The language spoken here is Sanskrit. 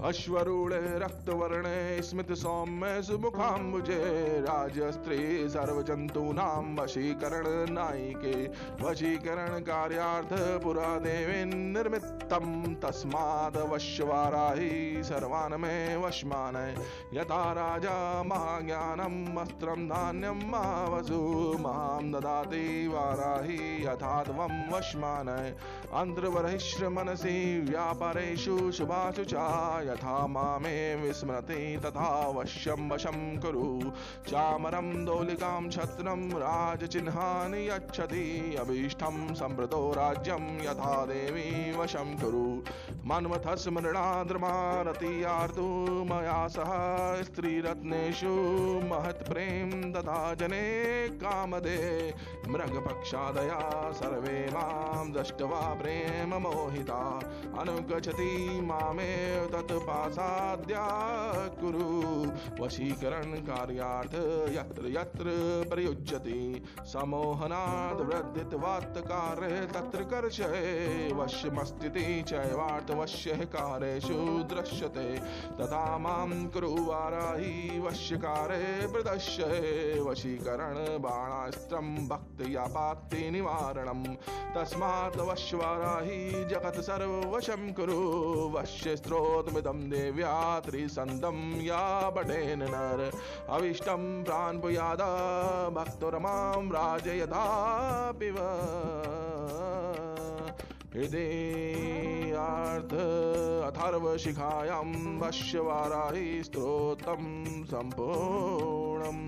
अश्वरूढे रक्तवर्णे स्मित सौम्य सुमुखाम्बुजे राजस्त्री सर्वजन्तूनां वशीकरण नायिके वशीकरण कार्यार्थ पुरा देवी निर्मितं तस्माद् वश्यवाराहि सर्वान् मे वश्मानय यथा राजा महाज्ञानं वस्त्रं धान्यं महावसु मां ददाति वाराहि यथा त्वं वश्मानय अन्तर्बहिश्च मनसि व्यापारेषु शुभाशु च यथा मामे विस्मरति तथा वश्यं वशं कुरु चामरं दोलिकां छत्रं राजचिह्नानि यच्छति अभीष्टं सम्प्रतो राज्यं यथा देवी वशं कुरु मन्मथस्मरणाद्रमारतियार्तु मया सह स्त्रीरत्नेषु महत्प्रेम तथा जने कामदे मृगपक्षादया सर्वे मां दृष्ट्वा प्रेम मोहिता अनुगच्छति मामेव तत्पासाद्या कुरु वशीकरण कार्यार्थ यत्र यत्र प्रयुज्यति समोहनाद् वृद्धित्वात्कारे तत्र कर्षये वश्यमस्तिति चैवार्थ वश्यः कार्येषु दृश्यते तथा मां कुरु वाराहि वश्यकारे प्रदर्शये वशीकरण बाणास्त्रं भक्त्यापात्ति निवारणं तस्मात् वश्यवाराहि जगत् सर्ववशं कुरु वश्यस्त्रोतमिदं देव्या त्रिसन्दं या पठेन नर अविष्टं प्राणपुयाद भक्तोरमां राजयदापि वा इति अर्थ अथर्वशिखायां वश्यवाराहि स्तोत्रं सम्पूर्णम्।